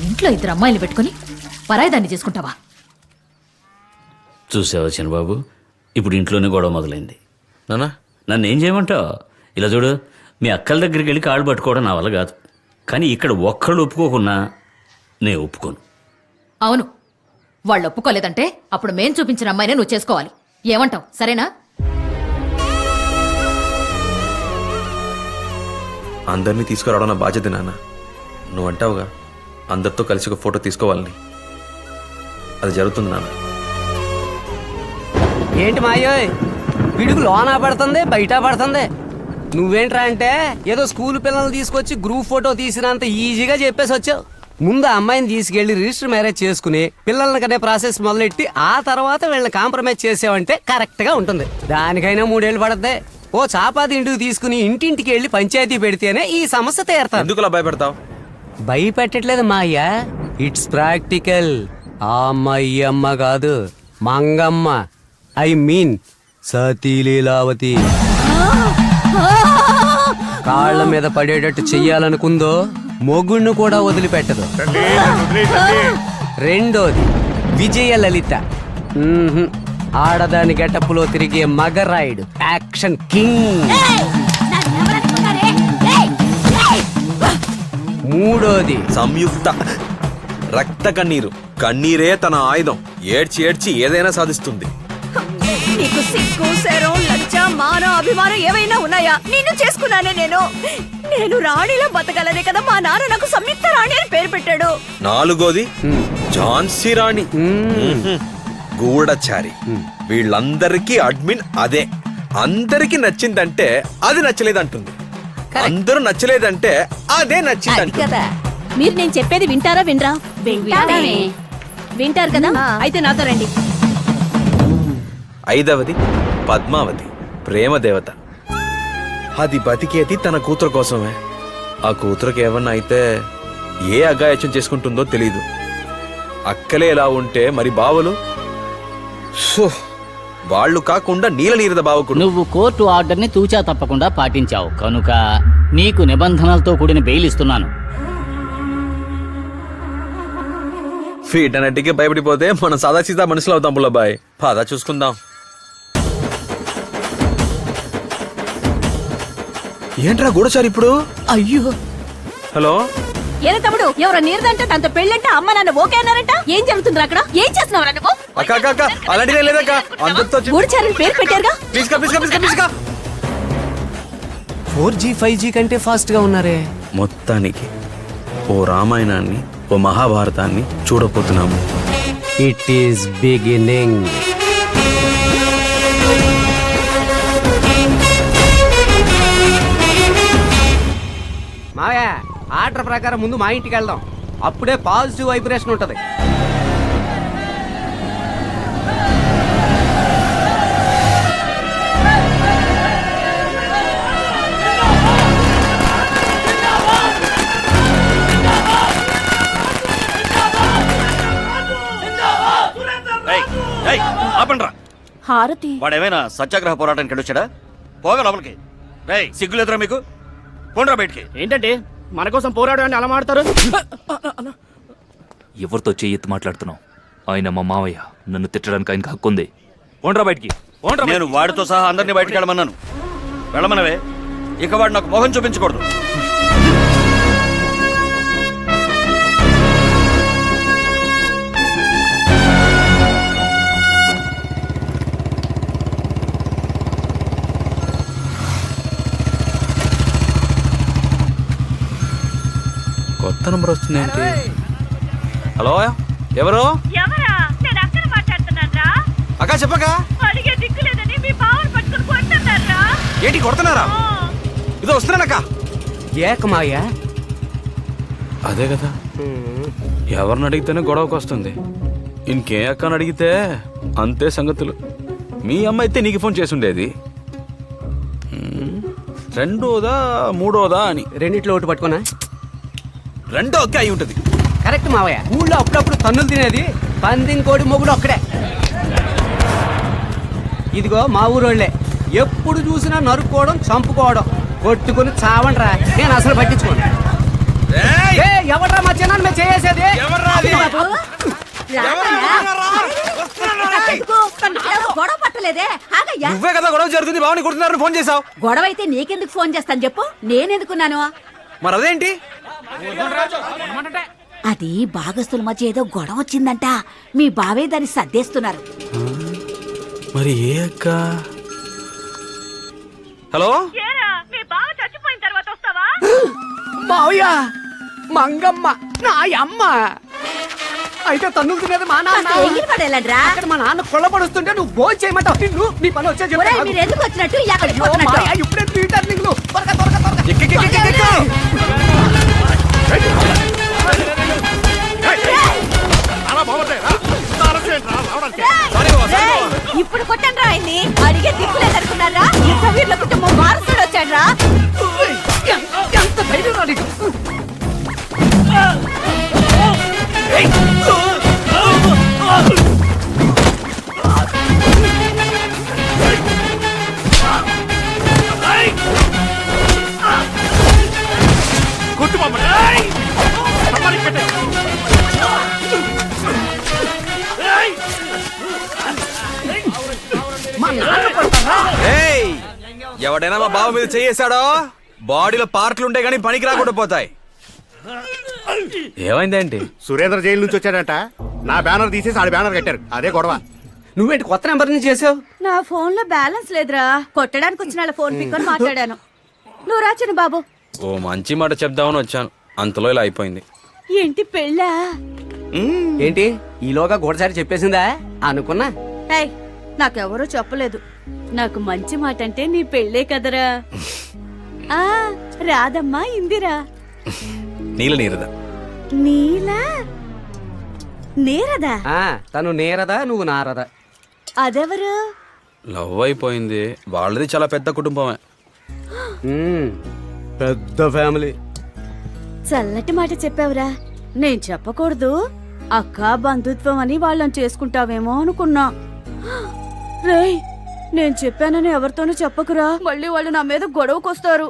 ఇంట్లో ఇద్దరు అమ్మాయిలు పెట్టుకుని పరాయిదాన్ని చేసుకుంటావా? చూసావా చిన్నబాబు, ఇప్పుడు ఇంట్లోనే గొడవ మొదలైంది. నానా నన్ను ఏం చేయమంటావు? ఇలా చూడు, మీ అక్కల దగ్గరికి వెళ్ళి కాళ్ళు పట్టుకోవడం నా వల్ల కాదు. కానీ ఇక్కడ ఒక్కళ్ళు ఒప్పుకోకున్నా నేను ఒప్పుకోను. అవును, వాళ్ళు ఒప్పుకోలేదంటే అప్పుడు మేం చూపించిన అమ్మాయినే నువ్వు చేసుకోవాలి. ఏమంటావు? సరేనా? అందరినీ తీసుకురావడం నా బాధ్యత నాన్న. నువ్వు అంటావుగా అందరితో కలిసి ఒక ఫోటో తీసుకోవాలని, అది జరుగుతుంది నాన్న. ఏంటి మాయోయ్, పిడుగు లోనా పడుతుంది బయట పడుతుంది. నువ్వేంట్రా అంటే ఏదో స్కూల్ పిల్లల్ని తీసుకొచ్చి గ్రూప్ ఫోటో తీసినంత ఈజీగా చెప్పేసి వచ్చావు. ముందు ఆ అమ్మాయిని తీసుకెళ్లి రిజిస్టర్ మ్యారేజ్ చేసుకుని పిల్లల్ని కనే ప్రాసెస్ మొదలెట్టి ఆ తర్వాత వీళ్ళని కాంప్రమైజ్ చేసావంటే కరెక్ట్ గా ఉంటుంది. దానికైనా 3 ఏళ్ళు పడద్దే. ఓ చాపాది ఇంటికి తీసుకుని ఇంటింటికి వెళ్ళి పంచాయతీ పెడితేనే ఈ సమస్య తీరుతాను. ఎందుకు భయపెడతావు? భయపెట్టట్లేదు మా అయ్యా, ఇట్స్ ప్రాక్టికల్. ఆ అమ్మ ఈ అమ్మ కాదు, మంగమ్మ, ఐ మీన్ సతీలీలావతి. కాళ్ల మీద పడేటట్టు చెయ్యాలనుకుందో మొగుణ్ణి కూడా వదిలిపెట్టదు. రెండోది విజయ లలిత, ఆడదాని గెటప్పులో తిరిగే మగరాయుడు, యాక్షన్ కింగ్. మూడోది సంయుక్త, రక్త కన్నీరు. కన్నీరే తన ఆయుధం. ఏడ్చి ఏడ్చి ఏదైనా సాధిస్తుంది. నీకు సిగ్గు, శరం, లంచ, మానం, అభిమానం ఏవైనా ఉన్నాయా? నిన్ను చేసుకున్నానే నేను రాణిలా బతకాలనే కదా మా నాన్న నాకు సంయుక్త రాణి అని పేరు పెట్టాడు. నాలుగోది ఝాన్సీ రాణి, గూఢచారి. వీళ్ళందరికీ అడ్మిన్ అదే. అందరికి నచ్చిందంటే అది నచ్చలేదంటుంది, అందరూ నచ్చలేదంటే అదే నచ్చిందంట కదా. మీరు నేను చెప్పేది వింటారా? వినరా? వింటారు కదా. అయితే నాతో రండి. ఐదవది పద్మావతి, ప్రేమ దేవత. అది బతికేది తన కూతురు కోసమే. ఆ కూతురుకి ఏమన్నా అయితే ఏ అగాయత్యం చేసుకుంటుందో తెలీదు. అక్కలే ఎలా ఉంటే మరి బావలు వాళ్ళు కాకుండా నీలనీరద బావకుడు. నువ్వు కోర్టు ఆర్డర్ ని తూచా తప్పకుండా పాటించావు కనుక నీకు నిబంధనలతో కూడిన బెయిల్ ఇస్తున్నాను. వీటన్నిటికీ భయపడిపోతే మనం సాదాసీదా మనుషులు అవుతాం పుల్లబాయ్. పదా చూసుకుందాం. ఏంట్రా గూఢచారి ఇప్పుడు? అయ్యో, హలో ఏరా తమ్ముడు, ఎవరో నీరదంటే దాంతో పెళ్ళంటే అమ్మ నాన్న ఓకే అన్నారంట. ఏం జరుగుతుందిరా అక్కడ? ఏం చేస్తున్నావు నువ్వు? అక్క అక్క అక్క అలాంటిదే లేదక్క. అందరితో గూఢచారిని పేరు పెట్టారుగా. 4G 5G కంటే ఫాస్ట్ గా ఉన్నారే. మొత్తానికి ఓ రామాయణాన్ని, ఓ మహాభారతాన్ని చూడబోతున్నాము. It is beginning. మావయ్య, ఆర్డర్ ప్రకారం ముందు మా ఇంటికి వెళ్దాం. అప్పుడే పాజిటివ్ వైబ్రేషన్ ఉంటది. హారతి వాడేమైనా సత్యాగ్రహ పోరాటానికి వెళ్ళొచ్చాడా? పోగా లోపలికి. సిగ్గులేదురా మీకు? పోండ్రా బయటికి. ఏంటంటే మన కోసం పోరాడని అలా మాడతారు? ఎవరితో చెయ్యెత్తి మాట్లాడుతున్నావు? ఆయన మా మావయ్య, నన్ను తిట్టడానికి ఆయనకు హక్కు ఉంది. పోండ్రా బయటికి. నేను వాడితో సహా అందరినీ బయటికి వెళ్ళమన్నాను. వెళ్ళమనవే. ఇక వాడు నాకు మొహం చూపించకూడదు. కొత్త నంబర్ వస్తుంది ఏంటి? హలో, ఎవరు? అక్క చెప్పక. ఏంటి కొడుతున్నారా? ఇదో వస్తున్నానక్క. ఏక మావయ్య, అదే కదా, ఎవరిని అడిగితేనే గొడవకు వస్తుంది. ఇంకే అక్కని అడిగితే అంతే సంగతులు. మీ అమ్మ అయితే నీకు ఫోన్ చేసి ఉండేది. రెండోదా మూడోదా అని. రెండిట్లో ఒకటి పట్టుకున్నా. రెండో అక్క అయి ఉంటది. కరెక్ట్ మావయ్య. ఊళ్ళో అప్పుడప్పుడు తన్నులు తినేది పందింకోడి మొగుడు ఒక్కడే. ఇదిగో మా ఊరోళ్లే. ఎప్పుడు చూసినా నరుక్కోవడం, చంపుకోవడం, కొట్టుకుని చావండ్రా. నేను అసలు పట్టించుకోను. ఎవడ్రా మా చిన్న మేము చేసేది గొడవ పట్టలేదే ఆగయ్యా. నువ్వే కదా గొడవ జరుగుతుంది బావని కొడుతున్నారు ఫోన్ చేసావు. గొడవ అయితే నీకెందుకు ఫోన్ చేస్తాను చెప్పు, నేనెందుకున్నాను? మరి అదేంటి? అది భాగస్తుల మధ్య ఏదో గొడవ వచ్చిందంట, మీ బావే దాన్ని సర్దేస్తున్నారు. మరి ఏ అక్క? హలో మావయ్య మంగమ్మ నా అమ్మ అయితే తన్నులు తినేది మా నాన్న. ఎంగిలి పడేయాలంట్రా. అక్కడ మా నాన్న కొల్లబడుస్తుంటే నువ్వు భోజనం చేయమంటావు. నిన్ను నీ పని వచ్చే చెప్పు. ఒరేయ్, మీరు ఎందుకు వచ్చినట్టు ఎక్కడికి అయ్యో, పోతున్నట్టు? మావయ్య, ఇప్పుడే రీటర్నింగ్లు. త్వరగా, త్వరగా, త్వరగా. రేయ్, ఇప్పుడు కొట్టండి రా ఆయన్ని. అడిగే దిక్కులేదనుకున్నారా? ఇంటర్వ్యూల కుటుంబం వారసుడు వచ్చాడ్రా. ఎంత ధైర్యం రా నీకు? మా నాన్న పడతారా? ఏయ్! ఎవడైనా మా బావ మీద చేయేశాడో బాడీలో పార్ట్లు ఉంటాయి కానీ పనికి రాకుండా పోతాయి. ఏమైందేంటి? సురేంద్ర జైలు నుంచి వచ్చాడంట. నా బ్యానర్ తీసేసి ఆడ బ్యానర్ కట్టారు. అదే గొడవ. నువ్వేంటి కొత్త నెంబర్ నుంచి చేసావు? నా ఫోన్ లో బ్యాలెన్స్ లేదురా, కొట్టడానికి వచ్చిన వాళ్ళ ఫోన్ పిక్ అని మాట్లాడాను. నువ్వు రాచను బాబు. ఓ మంచి మాట చెప్దామని వచ్చాను, అంతలో ఇలా అయిపోయింది. ఏంటి పెళ్ళా? ఏంటి ఈలోగా గూడసారి చెప్పేసిందా అనుకున్నా. ఏయ్, నాకెవరూ చెప్పలేదు. నాకు మంచి మాట అంటే నీ పెళ్ళే కదరా. ఆ రాదమ్మా ఇందిరా. నీల నీరదా? నీలా నీరదా? ఆ, తను నేరదా నువ్వు నారదా? అదెవరు? లవ్ అయిపోయింది. వాళ్ళది చాలా పెద్ద కుటుంబమే. పెద్ద ఫ్యామిలీ. చల్లటి మాట చెప్పావురా. నేను చెప్పకూడదు, అక్క బంధుత్వం అని వాళ్ళని చేసుకుంటావేమో అనుకున్నా. రేయ్, నేను చెప్పానని ఎవరితోనూ చెప్పకురా, మళ్ళీ వాళ్ళు నా మీద గొడవకొస్తారు.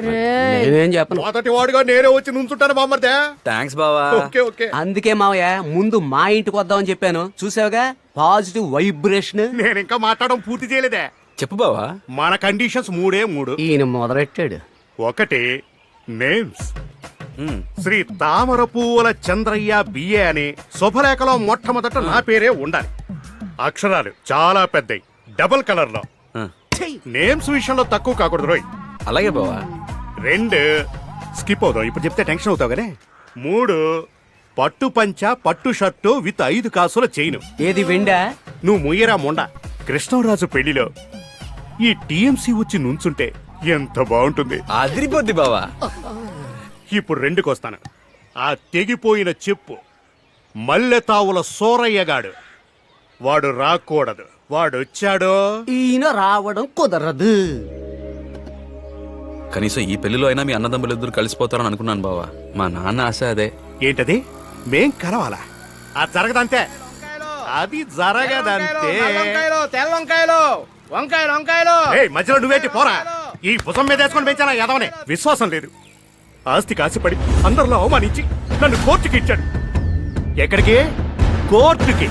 నేనేం చెప్పను. మొదటి వాడుగా నేనే వచ్చి నుంచుంటాను బామ్మర్దే. థ్యాంక్స్ బావా. Okay okay. అందుకే మావయ్య ముందు మా ఇంటికి వద్దామని చెప్పాను. చూసావుగా పాజిటివ్ వైబ్రేషన్. నేను ఇంకా మాట్లాడడం పూర్తి చేయలేదే. చెప్పు బావా. మన కండిషన్స్ మూడే మూడు. ఈయన మొదలెట్టాడు. ఒకటి నేమ్స్. శ్రీ తామర పువ్వుల చంద్రయ్య బిఏ అని శుభలేఖలో మొట్టమొదట నా పేరే ఉండాలి. అక్షరాలు చాలా పెద్దయి, డబుల్ కలర్ లో. నేమ్స్ విషయంలో తక్కువ కాకూడదు రోయ్. అలాగే బావా. 2 స్కిప్ అవుతావు, ఇప్పుడు చెప్తే టెన్షన్ అవుతావు కదా. 3 పట్టు పంచ పట్టు షర్టు విత్ 5 కాసుల చైను. ఏది వెండా? నువ్వు ముయ్యరా మొండ. కృష్ణరాజు పెళ్లిలో ఈ టీఎంసీ వచ్చి నుంచుంటే ఎంత బాగుంటుంది. అదిరిపోద్ది బావా. ఇప్పుడు 2కి వస్తాను. ఆ తెగిపోయిన చెప్పు మల్లెతావుల సోరయ్యగాడు. వాడు రాకూడదు. వాడొచ్చాడో ఈయన రావడం కుదరదు. కనీసం ఈ పెళ్లిలో అయినా మీ అన్నదమ్ములు ఇద్దరు కలిసిపోతారని అనుకున్నాను బావా. మా నాన్న ఆశ అదే. ఏంటది? మేం కలవాలా? అది జరగదంతే. అది జరగదంతే. ఏయ్, మధ్యలో నువ్వేంటి పోరా. ఈ భుజం మీద వేసుకొని పెంచానా ఎదవనే. విశ్వాసం లేదు. ఆస్తి కాసిపడి అందరిలో అవమానించి నన్ను కోర్టుకి ఇచ్చాడు. ఎక్కడికి? కోర్టుకి.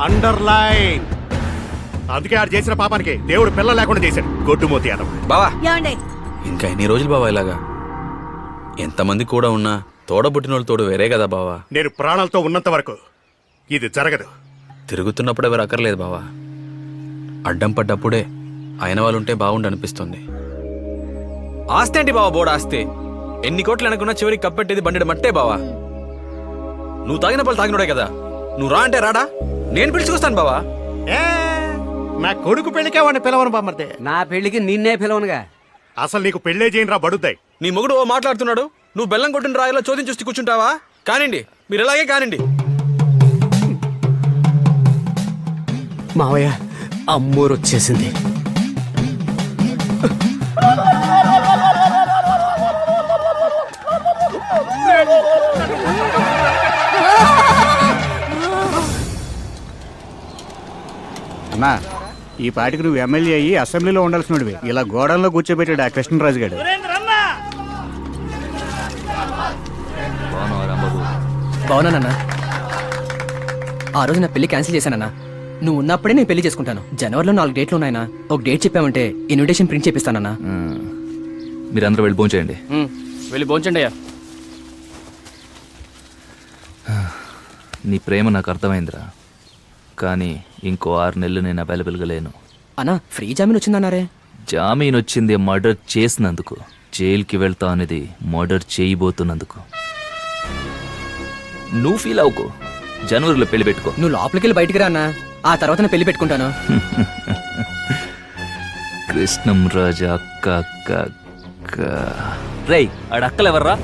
అండర్లైన్. అందుకే ఆడు చేసిన పాపానికి దేవుడు పిల్ల లేకుండా చేశాడు. గొడ్డుమోతి అదవ. బావా ఏమండి? ఇంకా ఎన్ని రోజులు బావా ఇలాగా? ఎంతమంది కూడా ఉన్నా తోడబుట్టినోళ్ళు తోడు వేరే కదా బావా. నేను ప్రాణాలతో ఉన్నంత వరకు ఇది జరగదు. తిరుగుతున్నప్పుడు ఎవరు అక్కర్లేదు బావా. అడ్డం పడ్డప్పుడే అయిన వాళ్ళు ఉంటే బాగుండు అనిపిస్తుంది. ఆస్తి ఏంటి బావా? బోర్డు ఆస్తి. ఎన్ని కోట్లు అనుకున్నా చివరికి కప్పెట్టేది బండి మట్టే బావా. నువ్వు తాగిన పళ్ళు తాగినోడే కదా. నువ్వు రా అంటే రాడా? నేను పిలుచుకొస్తాను బావా. ఏ, నా కొడుకు పెళ్లికే వాడిని పిలవను బామ్మర్దే. నా పెళ్లికి నిన్నే పిలవనుగా. అసలు నీకు పెళ్ళే చేయని రా బడుద్దాయి. నీ మొగుడు ఓ మాట్లాడుతున్నాడు, నువ్వు బెల్లం కొట్టిన రాయిలో చోదించి చూసి కూర్చుంటావా? కానిండి, మీరు ఇలాగే కానిండి. మావయ్య అమ్మూరు వచ్చేసింది. అన్నా, ఈ పాటికి నువ్వు ఎమ్మెల్యే అయ్యి అసెంబ్లీలో ఉండాల్సినవి. ఇలా గోడల్లో కూర్చోబెట్టాడు ఆ కృష్ణరాజు గారు. బాగున్నావా బాబు? బాగున్నానన్నా. ఆ రోజు నా పెళ్లి క్యాన్సిల్ చేశానన్నా. నువ్వు ఉన్నప్పుడే నేను పెళ్లి చేసుకుంటాను. జనవరిలో 4 డేట్లు ఉన్నాయన్నా. ఒక డేట్ చెప్పామంటే ఇన్విటేషన్ ప్రింట్ చేపిస్తానన్నా. మీరందరూ వెళ్ళి భోంచేయండి. వెళ్ళి భోంచండి అయ్యా. నీ ప్రేమ నాకు అర్థమైందిరా, కానీ ఇంకో 6 నెలలు నేను అవైలబుల్గా లేను. అన్నా ఫ్రీ జామీన్ వచ్చిందన్నారే. జామీన్ వచ్చింది మర్డర్ చేసినందుకు, జైలుకి వెళ్తా అనేది మర్డర్ చేయబోతున్నందుకు. నువ్వు ఫీల్ అవ్వకు, జనవరిలో పెళ్లి పెట్టుకో. నువ్వు లోపలికి వెళ్ళి బయటికి రా అన్నా. ఆ తర్వాత నేను పెళ్లి పెట్టుకుంటాను. కృష్ణం రాజా అక్క అక్క అక్క. రేయ్ ఆడ అక్కలు ఎవర్రా?